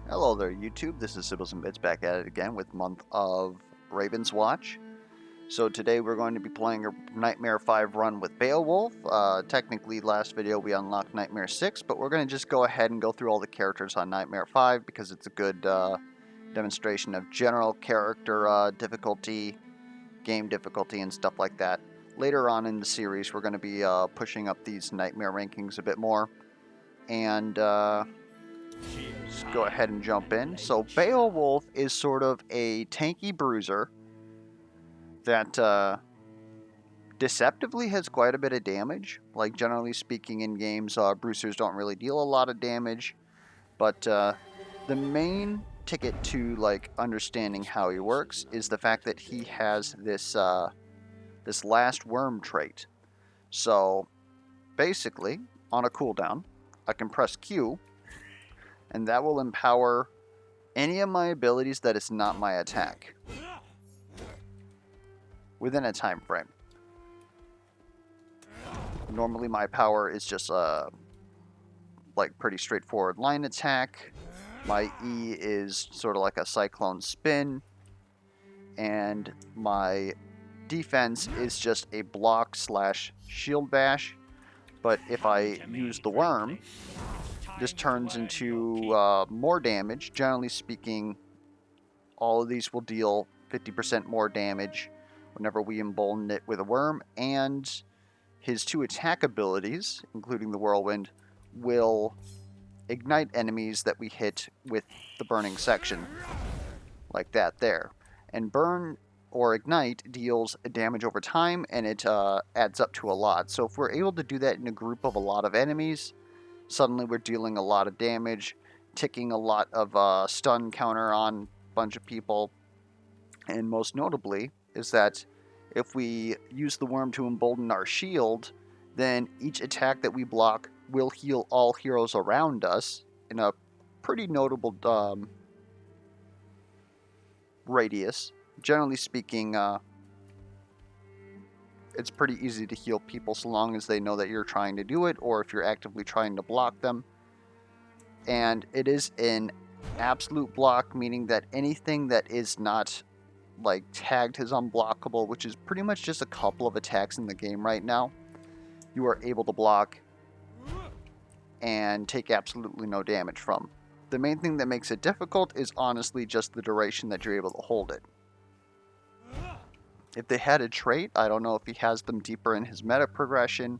Hello there, YouTube. This is Sibbles and Bits back at it again with month of Ravenswatch. So today we're going to be playing a Nightmare 5 run with Beowulf. Technically, last video we unlocked Nightmare 6, but we're going to just go ahead and go through all the characters on Nightmare 5 because it's a good demonstration of general character difficulty, game difficulty, and stuff like that. Later on in the series, we're going to be pushing up these Nightmare rankings a bit more. And let's go ahead and jump in. So Beowulf is sort of a tanky bruiser that deceptively has quite a bit of damage. Like, generally speaking, in games, bruisers don't really deal a lot of damage. But the main ticket to like understanding how he works is the fact that he has this last Wyrm trait. So basically, on a cooldown, I can press Q, and that will empower any of my abilities that is not my attack within a time frame. Normally my power is just like pretty straightforward line attack. My E is sort of like a cyclone spin, and my defense is just a block / shield bash. But if I use the Wyrm, this turns into more damage. Generally speaking, all of these will deal 50% more damage whenever we embolden it with a Wyrm, and his 2 attack abilities, including the Whirlwind, will ignite enemies that we hit with the burning section, like that there. And burn or ignite deals damage over time, and it adds up to a lot. So if we're able to do that in a group of a lot of enemies, suddenly we're dealing a lot of damage, ticking a lot of stun counter on a bunch of people. And most notably is that if we use the Wyrm to embolden our shield, then each attack that we block will heal all heroes around us in a pretty notable radius. Generally speaking, it's pretty easy to heal people so long as they know that you're trying to do it, or if you're actively trying to block them. And it is an absolute block, meaning that anything that is not like tagged as unblockable, which is pretty much just a couple of attacks in the game right now, you are able to block and take absolutely no damage from. The main thing that makes it difficult is honestly just the duration that you're able to hold it. If they had a trait, I don't know if he has them deeper in his meta progression,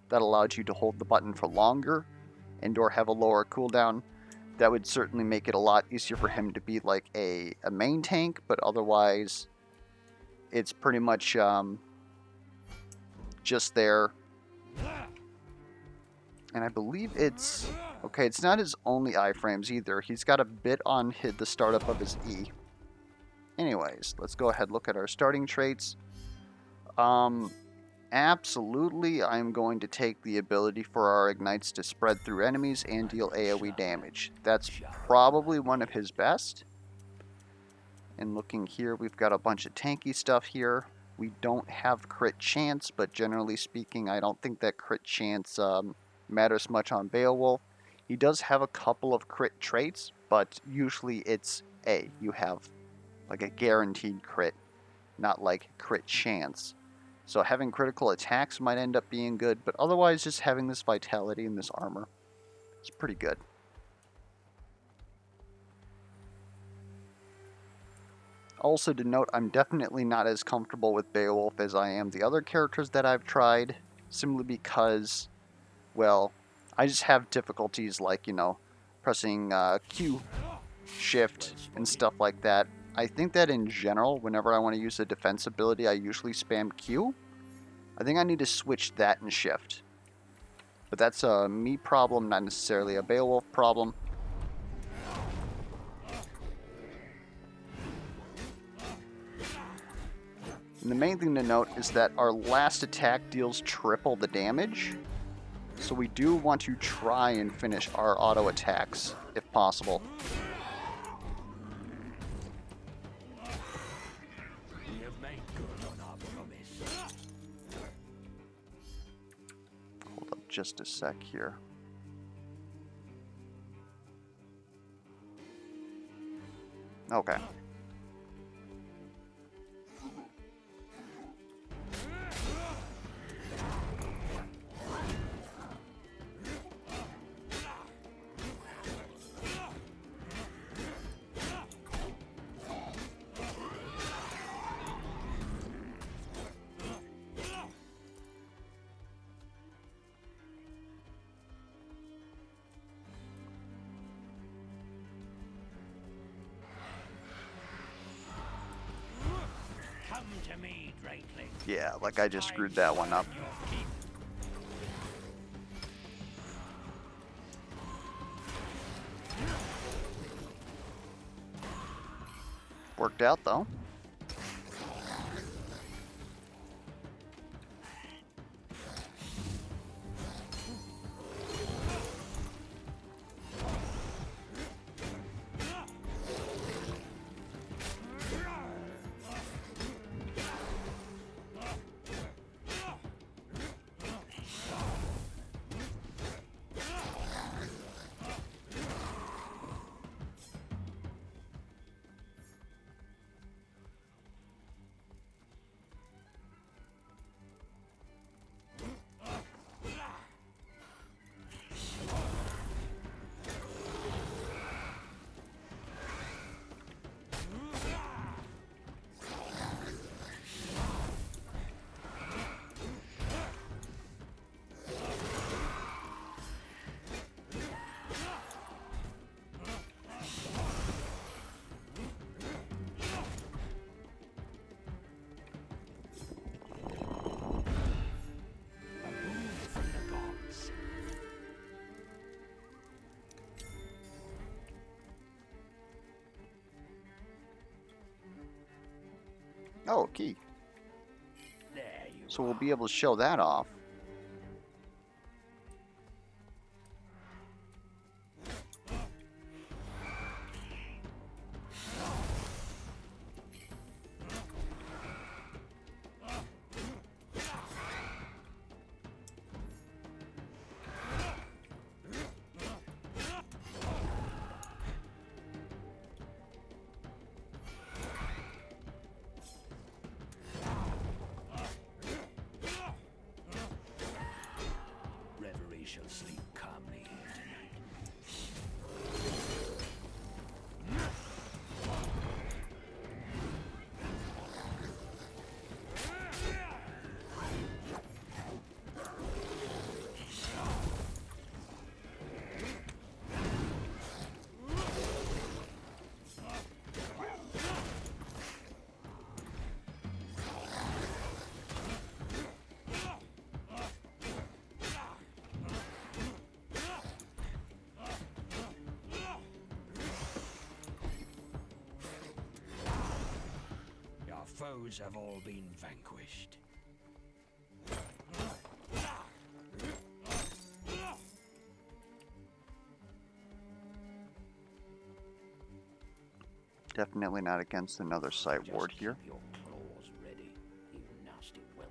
that allowed you to hold the button for longer and or have a lower cooldown, that would certainly make it a lot easier for him to be like a main tank, but otherwise it's pretty much just there. And I believe it's okay, it's not his only iframes either. He's got a bit on the startup of his E. Anyways, let's go ahead and look at our starting traits. Absolutely, I'm going to take the ability for our ignites to spread through enemies and deal AoE damage. That's probably one of his best. And looking here, we've got a bunch of tanky stuff here. We don't have crit chance, but generally speaking, I don't think that crit chance matters much on Beowulf. He does have a couple of crit traits, but usually it's you have like a guaranteed crit, not like crit chance. So having critical attacks might end up being good, but otherwise just having this vitality and this armor is pretty good. Also to note, I'm definitely not as comfortable with Beowulf as I am the other characters that I've tried, simply because, well, I just have difficulties like, pressing Q, Shift, and stuff like that. I think that in general, whenever I want to use a defense ability, I usually spam Q. I think I need to switch that and Shift. But that's a me problem, not necessarily a Beowulf problem. And the main thing to note is that our last attack deals triple the damage. So we do want to try and finish our auto attacks, if possible. Hold up just a sec here. Okay. Come to me, Drakeling. Yeah, like I just screwed that one up. Worked out though. Oh, key. So we'll be able to show that off. Shall sleep calmly here tonight. Foes have all been vanquished. Definitely not against another sight ward here. Keep your claws ready, you nasty whelp.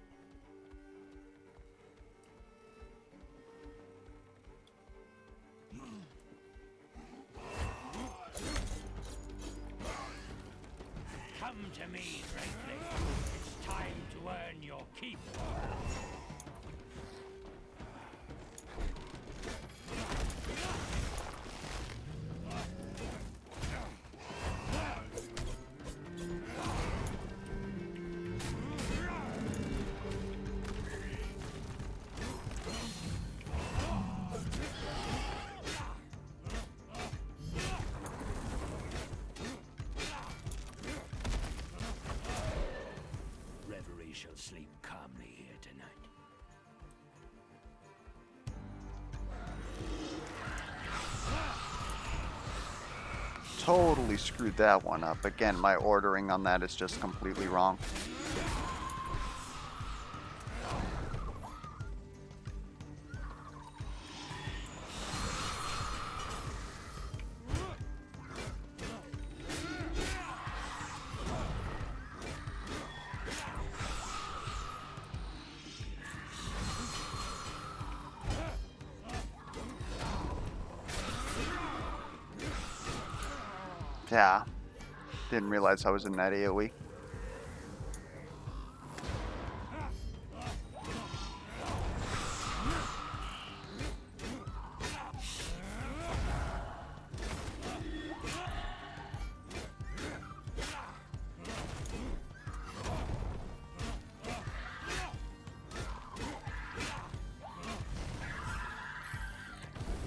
Come to me, Drakeling. It's time to earn your keep. Shall sleep calmly here tonight. Totally screwed that one up. Again, my ordering on that is just completely wrong. Yeah. Didn't realize I was in that AoE.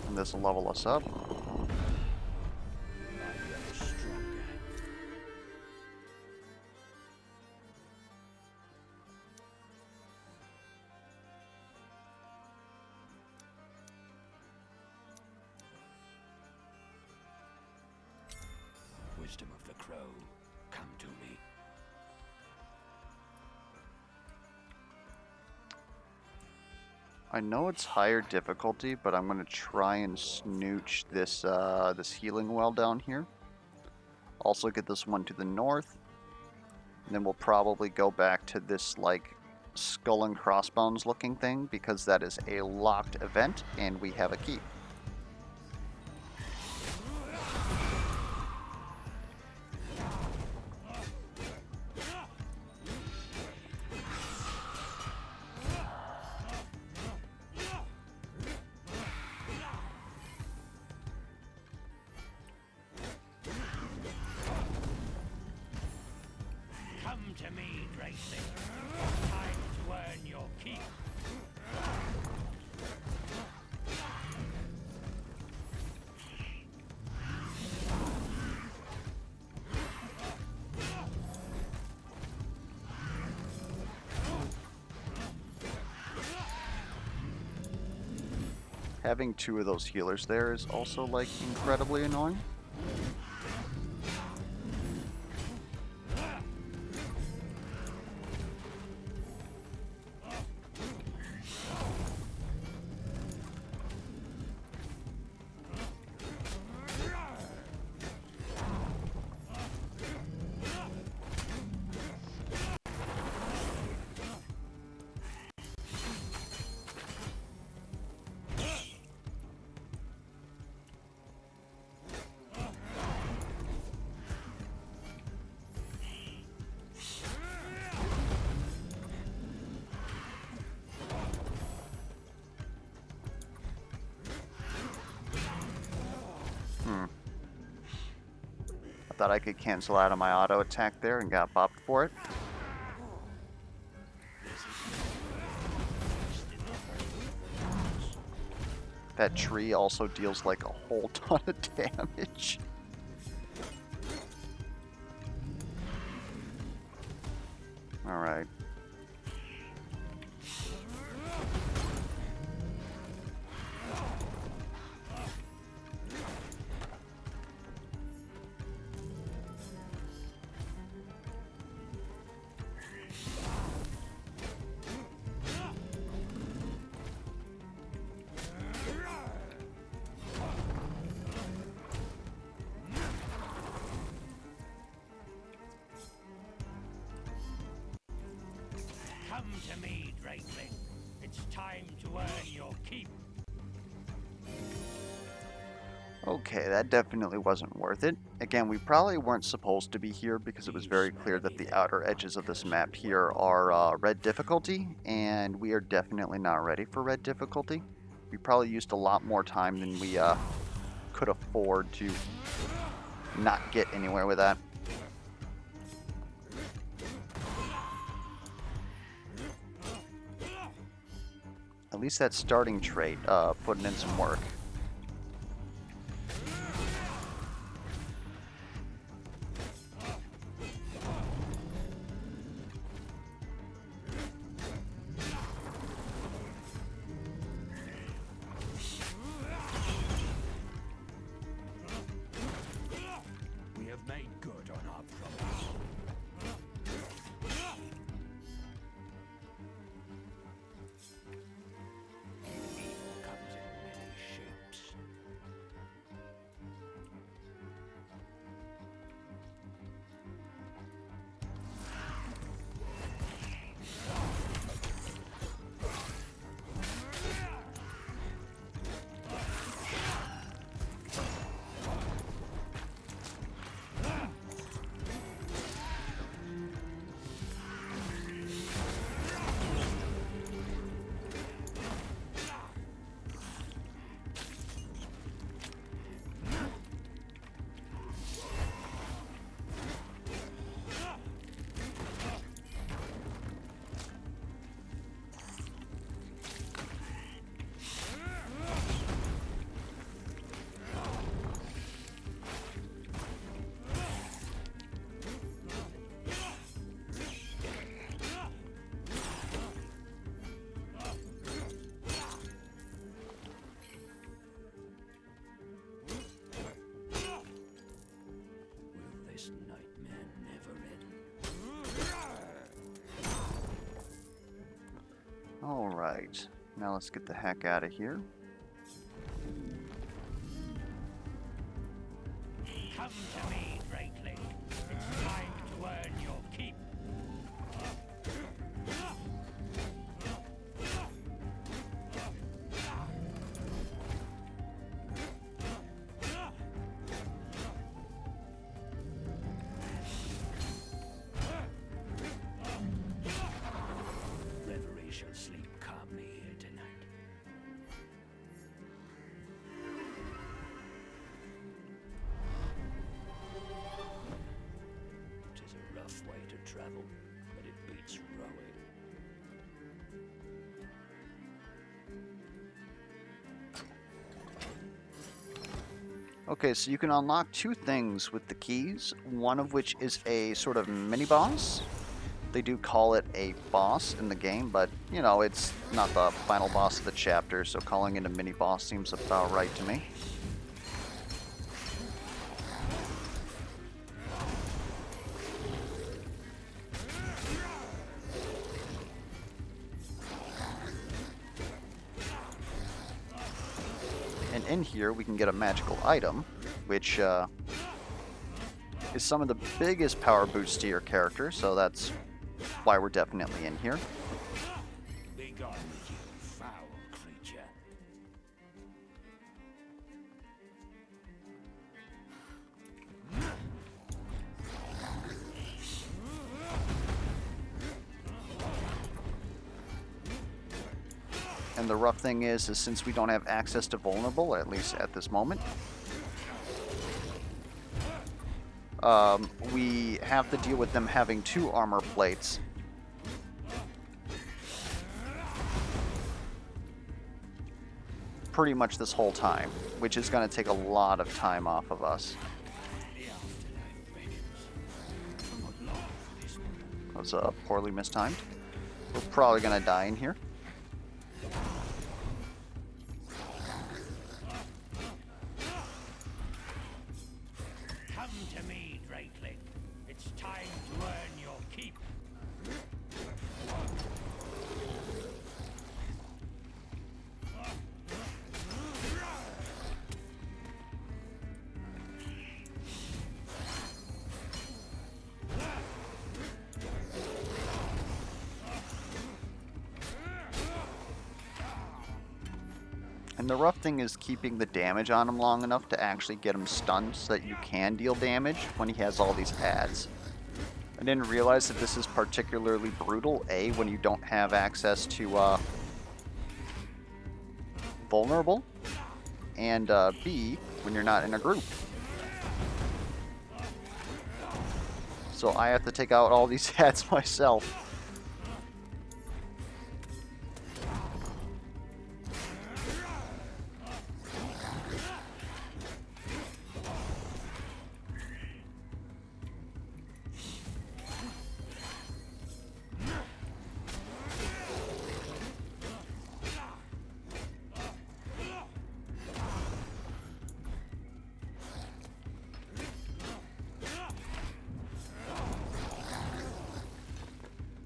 And this will level us up. Wisdom of the crow, come to me. I know it's higher difficulty, but I'm gonna try and snooch this this healing well down here. Also get this one to the north, and then we'll probably go back to this like skull and crossbones looking thing because that is a locked event and we have a key. Come to me, Drakeling. It's time to earn your keep. Having two of those healers there is also like incredibly annoying. I thought I could cancel out of my auto attack there and got bopped for it. That tree also deals like a whole ton of damage. Alright. Come to me, Drakeling. It's time to earn your keep. Okay, that definitely wasn't worth it. Again, we probably weren't supposed to be here because it was very clear that the outer edges of this map here are red difficulty, and we are definitely not ready for red difficulty. We probably used a lot more time than we could afford to not get anywhere with that. At least that starting trait putting in some work. We have made good on our promise. Evil comes in many shapes. This nightmare never ends. Alright, now let's get the heck out of here. Come to me, Drakeling. It's time to earn your keep. Reverie shall sleep calmly here tonight. Tis a rough way to travel, but it beats rowing. Okay, so you can unlock two things with the keys, one of which is a sort of mini-boss. They do call it a boss in the game, but, you know, it's not the final boss of the chapter, so calling it a mini-boss seems about right to me. And in here, we can get a magical item, which is some of the biggest power boosts to your character, so that's why we're definitely in here. Be gone with you, foul creature. And the rough thing is since we don't have access to vulnerable, at least at this moment, we have to deal with them having two armor plates. Pretty much this whole time, which is going to take a lot of time off of us. That was poorly mistimed. We're probably going to die in here. Come to me, Drakeling. It's time to earn your keep. And the rough thing is keeping the damage on him long enough to actually get him stunned so that you can deal damage when he has all these ads. I didn't realize that this is particularly brutal, A, when you don't have access to vulnerable, and B, when you're not in a group. So I have to take out all these ads myself.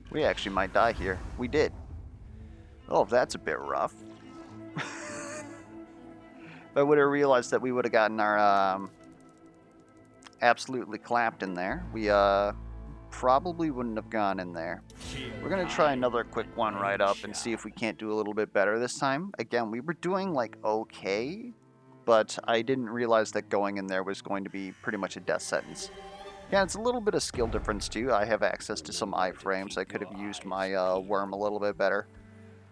We actually might die here. We did. Oh, that's a bit rough. If I would have realized that we would have gotten our absolutely clapped in there, we probably wouldn't have gone in there. We're going to try another quick one right up and see if we can't do a little bit better this time. Again, we were doing like okay, but I didn't realize that going in there was going to be pretty much a death sentence. Yeah, it's a little bit of skill difference too. I have access to some iframes. I could have used my Wyrm a little bit better.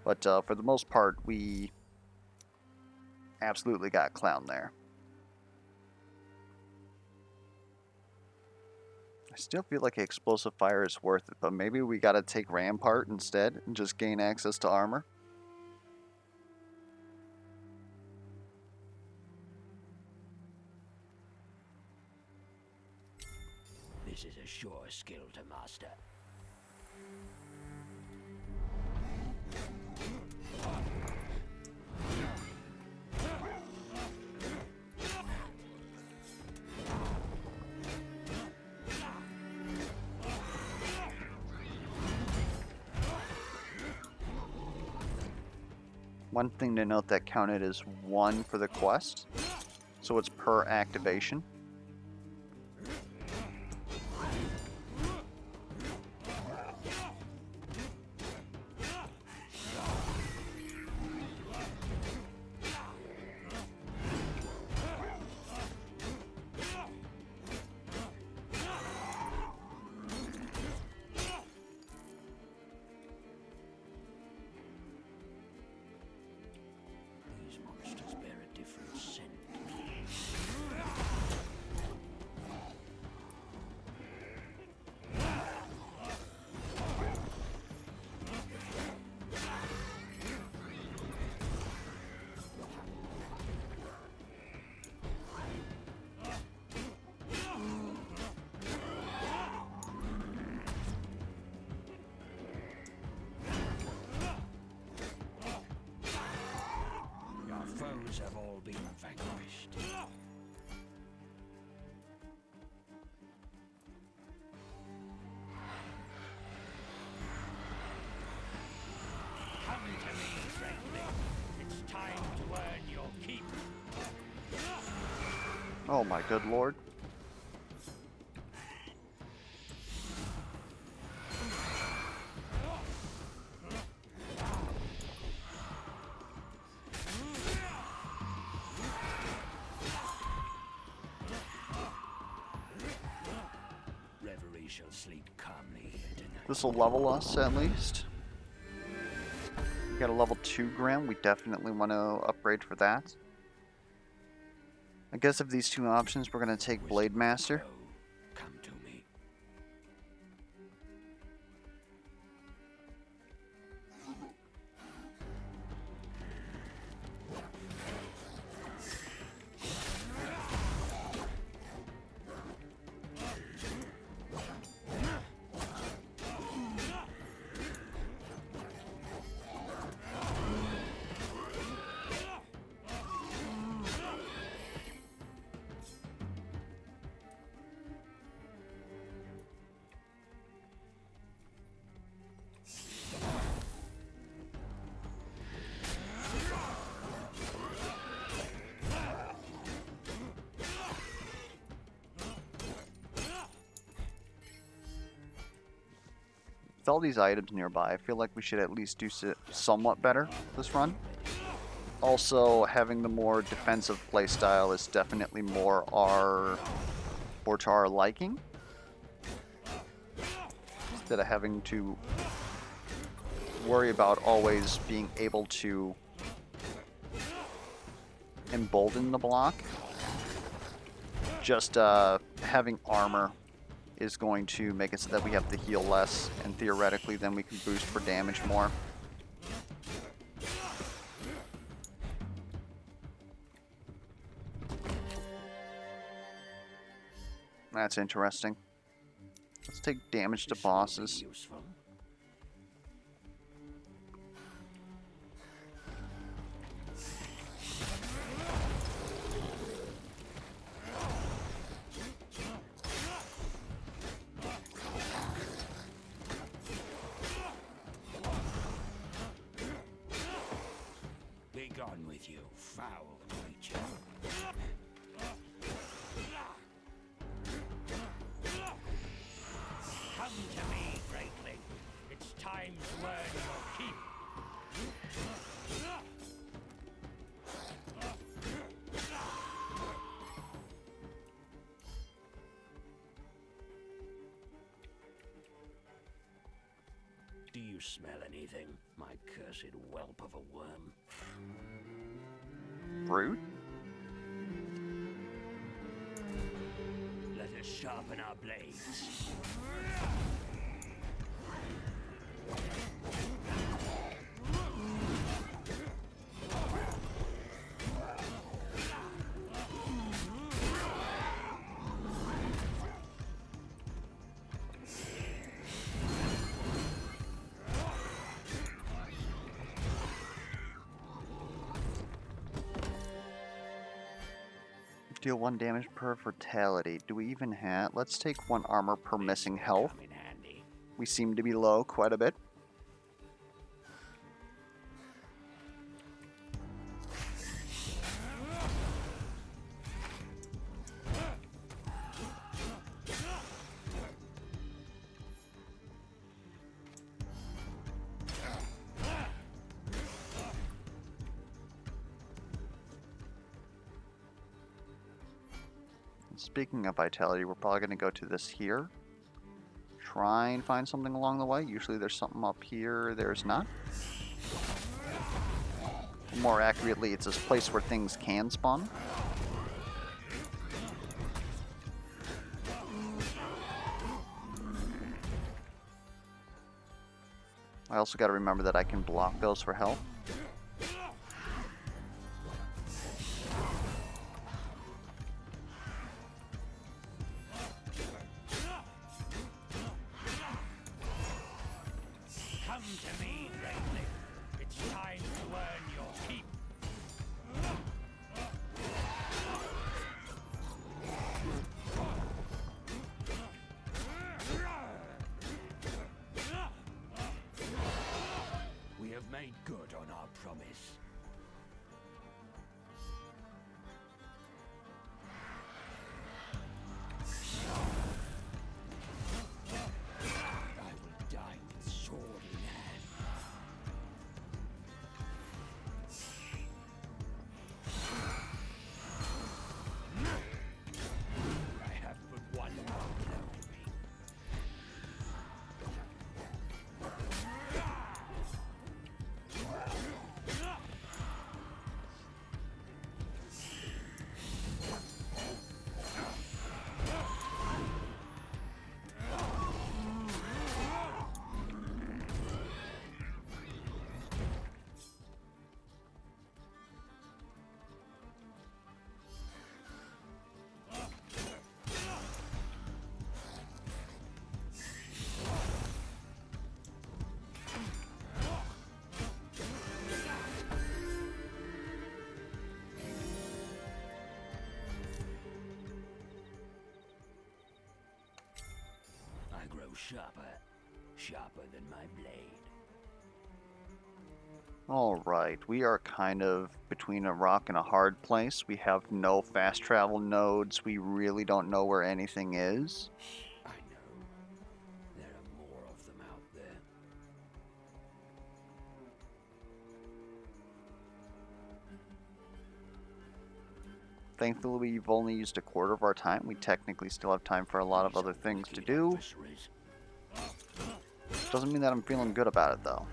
But for the most part, we absolutely got clowned there. I still feel like explosive fire is worth it, but maybe we gotta take Rampart instead and just gain access to armor. This is a sure skill to master. One thing to note that counted as 1 for the quest, so it's per activation. These monsters bear a different scent. Your foes have all been vanquished. Come to me, friendly. It's time to earn your keep. Oh my good lord. Reverie shall sleep calmly here tonight. This will level us at least. We got a level 2 Grim. We definitely want to upgrade for that. I guess of these two options, we're going to take Blade Master. Come to me. With all these items nearby, I feel like we should at least do somewhat better this run. Also, having the more defensive playstyle is definitely more to our liking. Instead of having to worry about always being able to embolden the block. Just having armor is going to make it so that we have to heal less, and theoretically then we can boost for damage more. That's interesting. Let's take damage to bosses. Useful. Be gone with you, foul creature. Come to me, greatling. It's time to earn your keep. Do you smell anything, my cursed whelp of a worm? Brute? Let us sharpen our blades. Deal 1 damage per fatality. Do we even have... Let's take 1 armor per missing health. Come in handy. We seem to be low quite a bit. Speaking of vitality, we're probably going to go to this here. Try and find something along the way. Usually there's something up here. There's not. More accurately, it's this place where things can spawn. I also got to remember that I can block those for health. Come to me, Greatling. It's time to earn your keep. We have made good on our promise. I will die with sword in hand. I have but one more blow in me. I grow sharper than my blade. Alright, we are kind of between a rock and a hard place. We have no fast travel nodes. We really don't know where anything is. I know. There are more of them out there. Thankfully, we've only used a quarter of our time. We technically still have time for a lot of other things to do. Adversaries. Doesn't mean that I'm feeling good about it, though.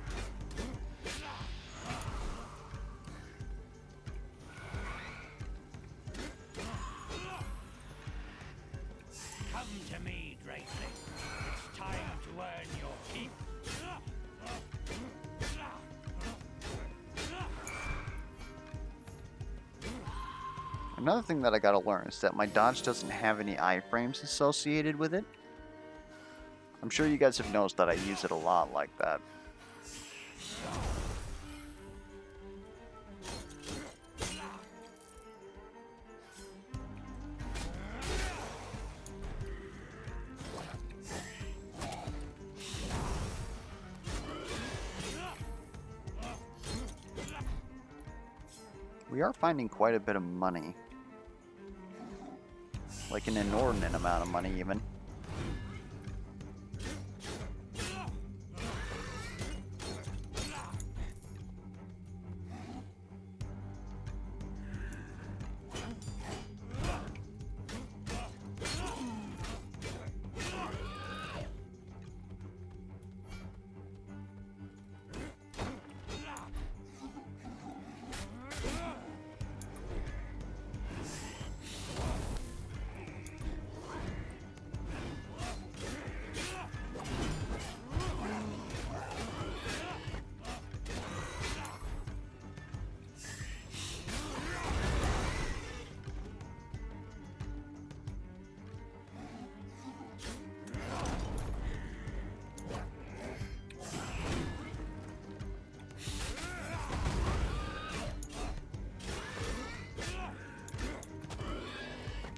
Come to me, Greatling. It's time to earn your keep. Another thing that I gotta learn is that my dodge doesn't have any iframes associated with it. I'm sure you guys have noticed that I use it a lot like that. We are finding quite a bit of money. Like an inordinate amount of money, even.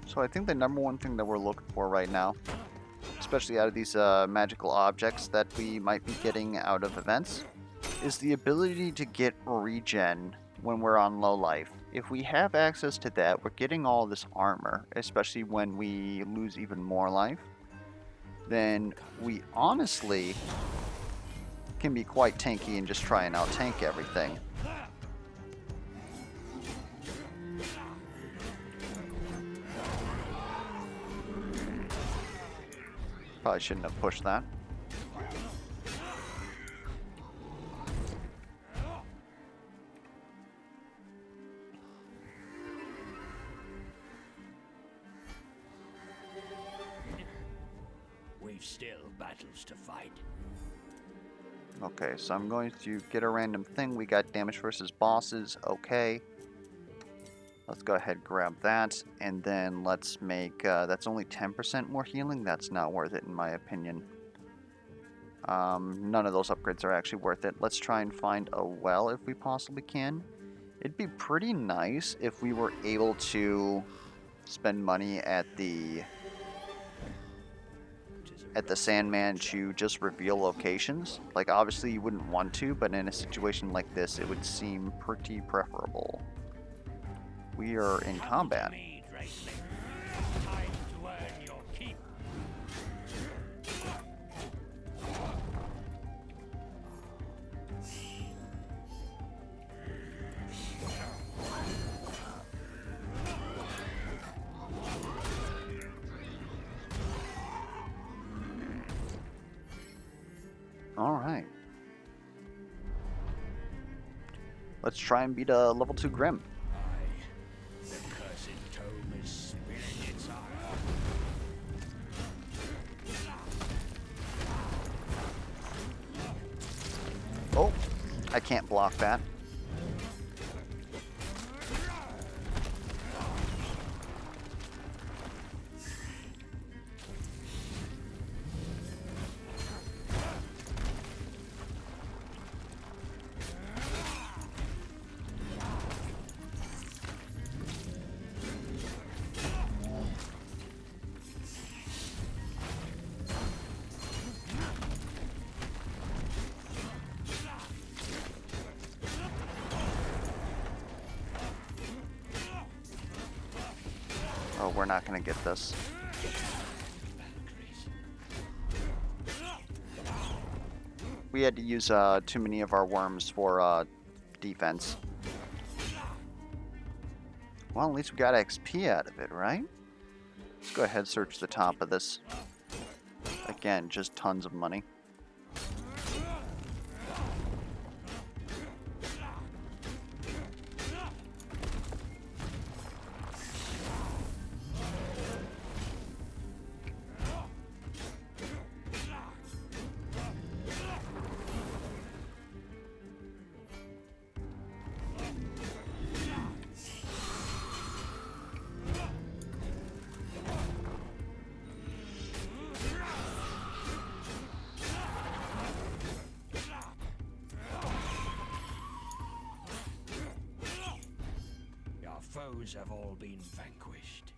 So I think the number one thing that we're looking for right now, especially out of these magical objects that we might be getting out of events, is the ability to get regen when we're on low life. If we have access to that, we're getting all this armor, especially when we lose even more life, then we honestly can be quite tanky and just try and out-tank everything. Probably shouldn't have pushed that. We've still battles to fight. Okay, so I'm going to get a random thing. We got damage versus bosses. Okay. Let's go ahead and grab that. And then let's make... that's only 10% more healing. That's not worth it in my opinion. None of those upgrades are actually worth it. Let's try and find a well if we possibly can. It'd be pretty nice if we were able to spend money at the Sandman to just reveal locations. Like, obviously you wouldn't want to, but in a situation like this, it would seem pretty preferable. We are in combat. Time to earn your keep. Alright. Let's try and beat a level 2 Grim. The cursed tome is spilling its ire. Oh, I can't block that. Oh, we're not going to get this. We had to use too many of our worms for defense. Well, at least we got XP out of it, right? Let's go ahead and search the top of this. Again, just tons of money. Foes have all been vanquished.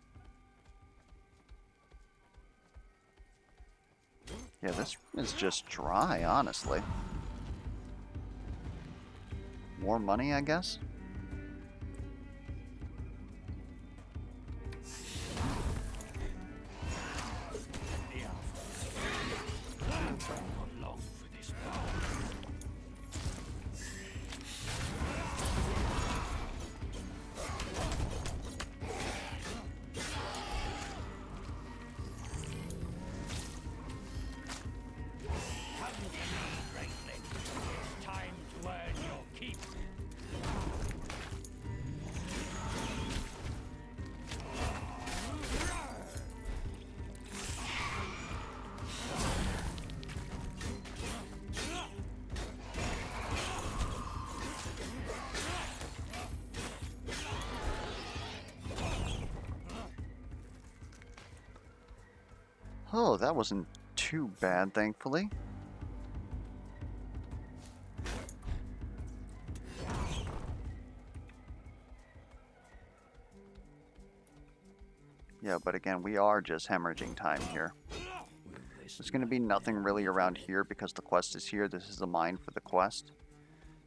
Yeah, this is just dry, honestly. More money, I guess? Not long for this battle. Oh, that wasn't too bad, thankfully. Yeah, but again, we are just hemorrhaging time here. There's going to be nothing really around here because the quest is here. This is the mine for the quest.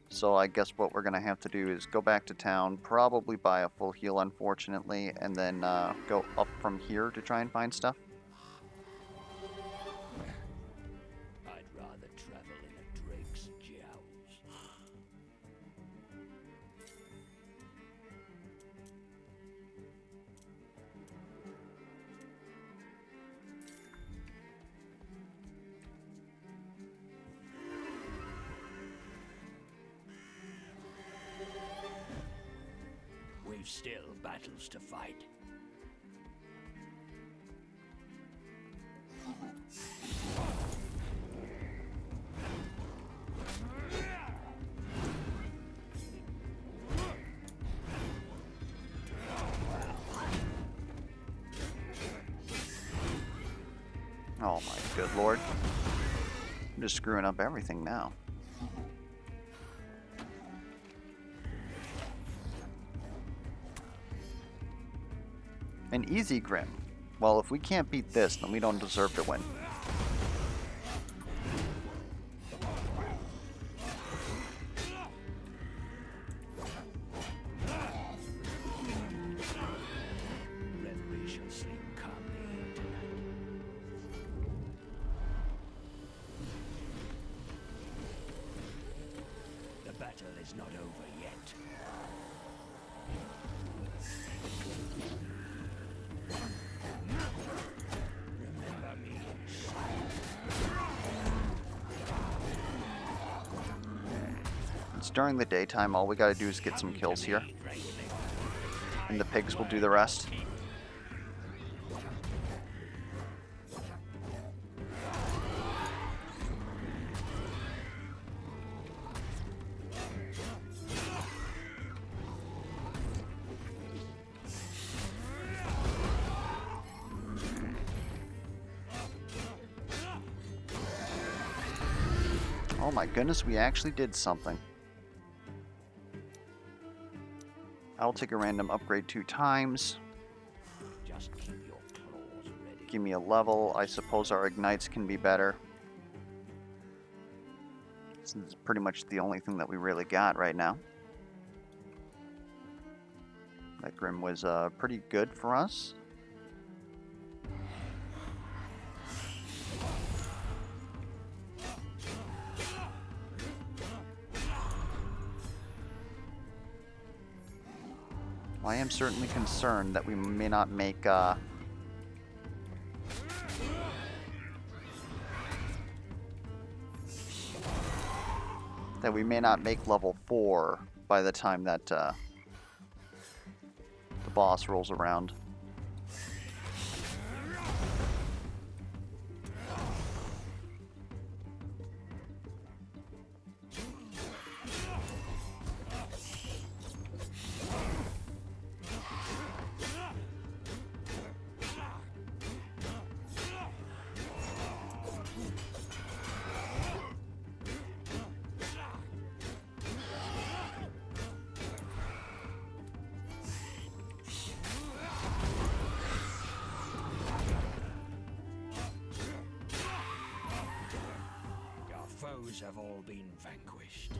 So I guess what we're going to have to do is go back to town, probably buy a full heal, unfortunately, and then go up from here to try and find stuff. I'd rather travel in a drake's jowls. still battles to fight. Oh my good lord. I'm just screwing up everything now. An easy Grim. Well, if we can't beat this, then we don't deserve to win. Reverie shall sleep calmly here tonight. The battle is not over yet. Remember me in It's during the daytime, all we gotta do is get some kills here. And the pigs will do the rest. Oh my goodness, we actually did something. I'll take a random upgrade 2 times. Just keep your claws ready. Give me a level. I suppose our ignites can be better. This is pretty much the only thing that we really got right now. That Grim was pretty good for us. I am certainly concerned that we may not make that we may not make level 4 by the time that the boss rolls around. Foes have all been vanquished.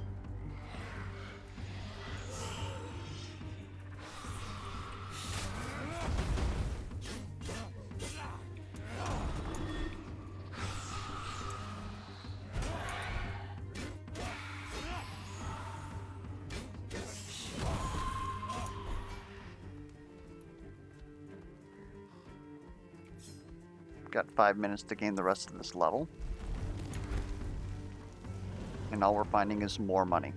Got 5 minutes to gain the rest of this level. And all we're finding is more money.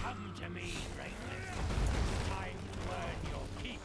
Come to me, greatness. Time to earn your keep.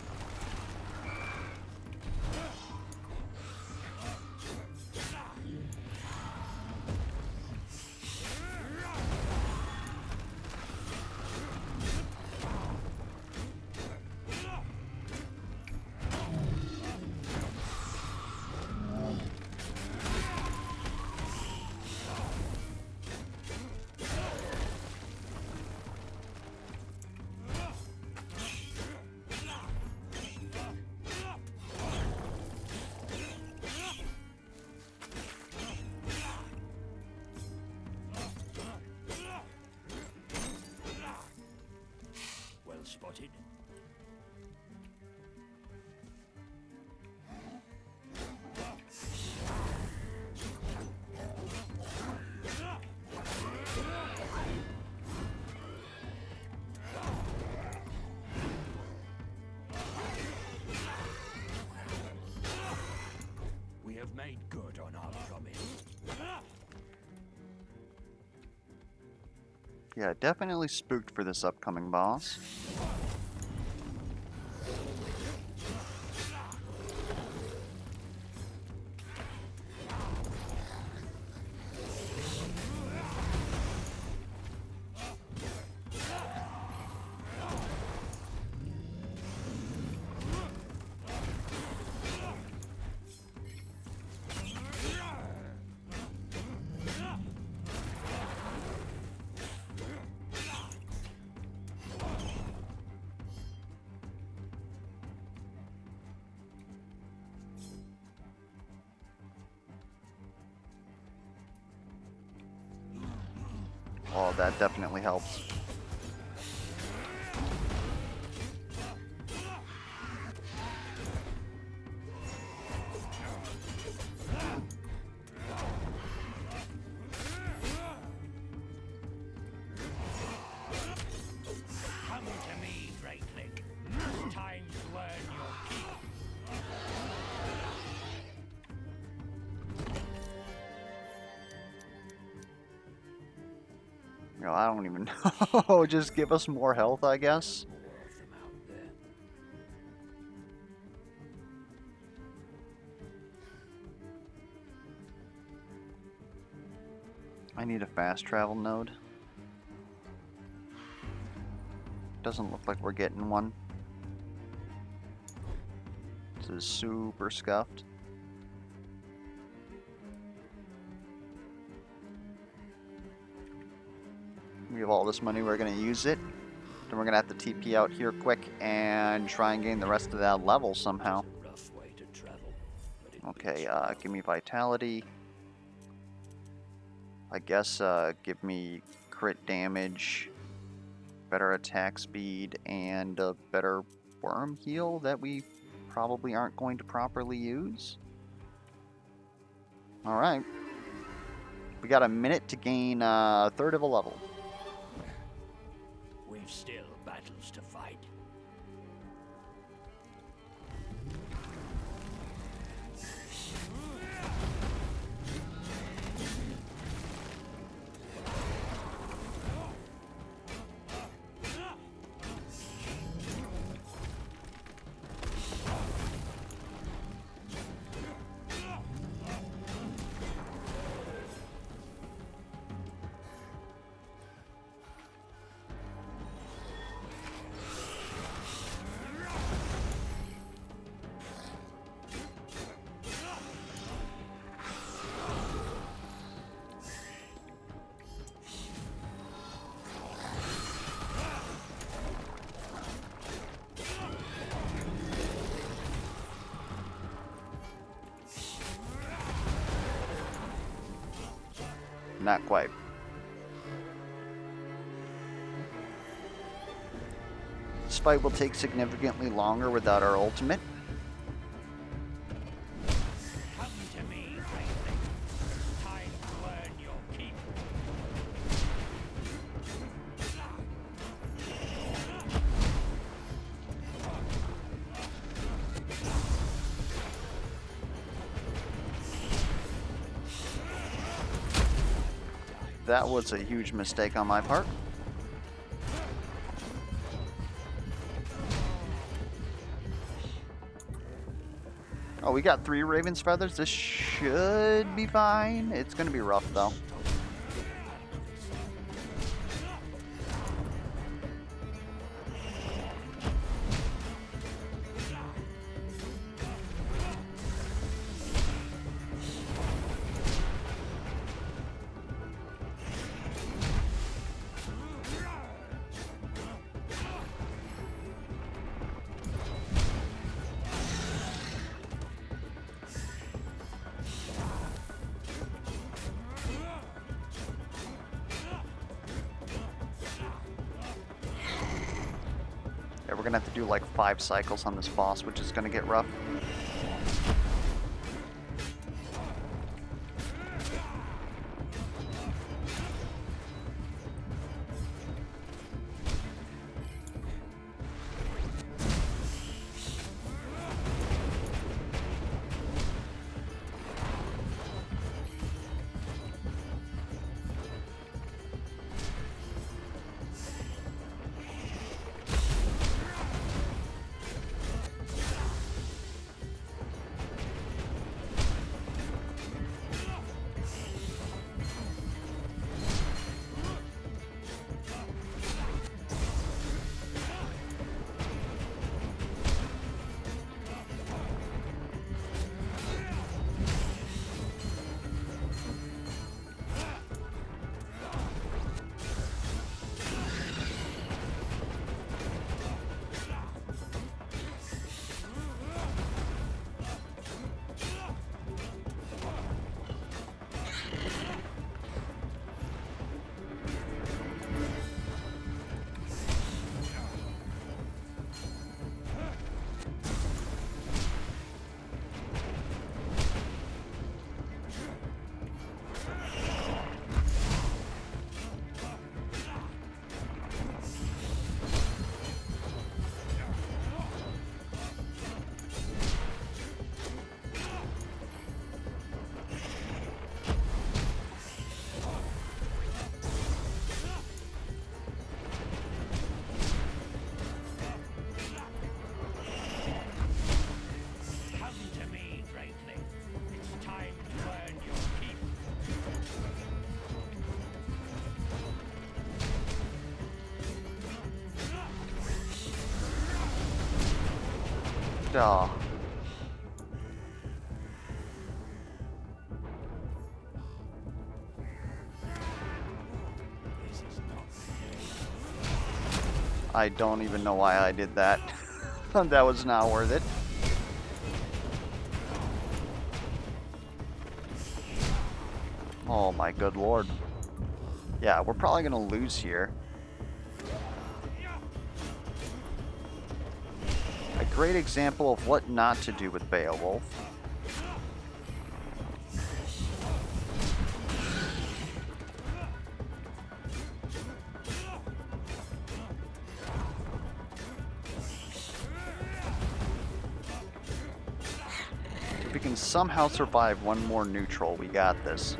Spotted. We have made good on our promise. Yeah, definitely spooked for this upcoming boss. Oh, that definitely helps. Come to me, Greatling. It's time to earn your keep. You know, I don't even know. Just give us more health, I guess. More of them out there. I need a fast travel node. Doesn't look like we're getting one. This is super scuffed. We have all this money, we're going to use it. Then we're going to have to TP out here quick and try and gain the rest of that level somehow. Rough way to travel, but it Okay, beats give me vitality. I guess give me crit damage, better attack speed, and a better worm heal that we probably aren't going to properly use. Alright. We got a minute to gain a third of a level. We've still battles to fight. Not quite. This fight will take significantly longer without our ultimate. Come to me, Greatling. It's time to earn your keep. That was a huge mistake on my part. Oh, we got 3 Raven's Feathers. This should be fine. It's going to be rough, though. Yeah, we're going to have to do like 5 cycles on this boss, which is going to get rough. Oh. I don't even know why I did that. That was not worth it. Oh my good lord. Yeah, we're probably gonna lose here. A great example of what not to do with Beowulf. If we can somehow survive one more neutral, we got this.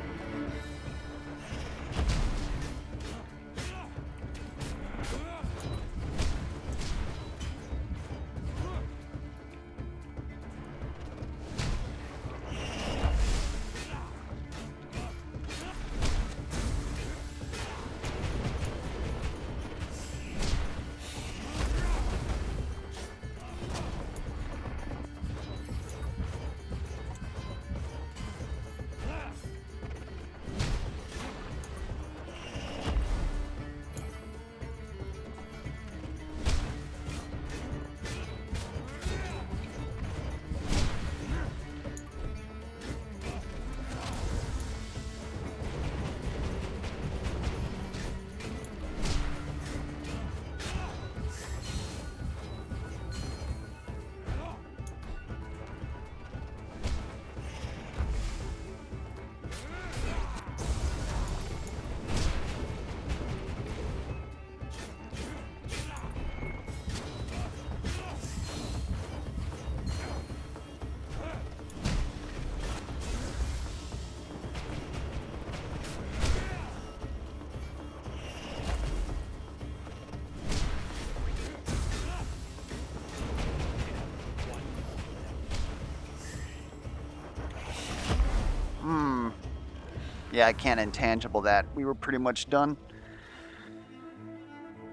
Yeah, I can't intangible that. We were pretty much done.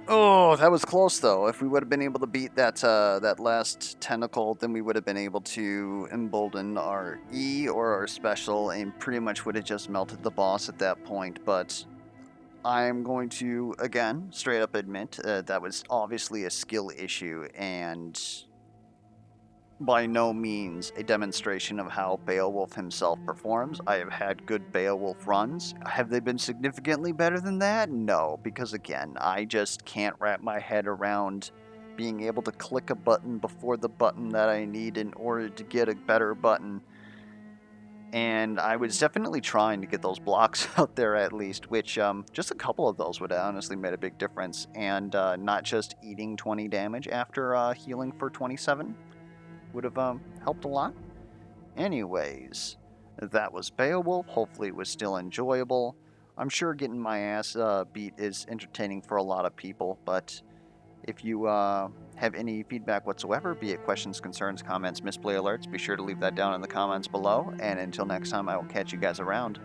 Oh, that was close though. If we would have been able to beat that last tentacle, then we would have been able to embolden our E or our special, and pretty much would have just melted the boss at that point. But I'm going to again straight up admit that was obviously a skill issue, and by no means a demonstration of how Beowulf himself performs. I have had good Beowulf runs. Have they been significantly better than that? No, because again, I just can't wrap my head around being able to click a button before the button that I need in order to get a better button. And I was definitely trying to get those blocks out there at least, which just a couple of those would have honestly made a big difference. And not just eating 20 damage after healing for 27 would have helped a lot. Anyways, that was Beowulf. Hopefully it was still enjoyable. I'm sure getting my ass beat is entertaining for a lot of people, but if you have any feedback whatsoever, be it questions, concerns, comments, misplay alerts, be sure to leave that down in the comments below. And until next time, I will catch you guys around.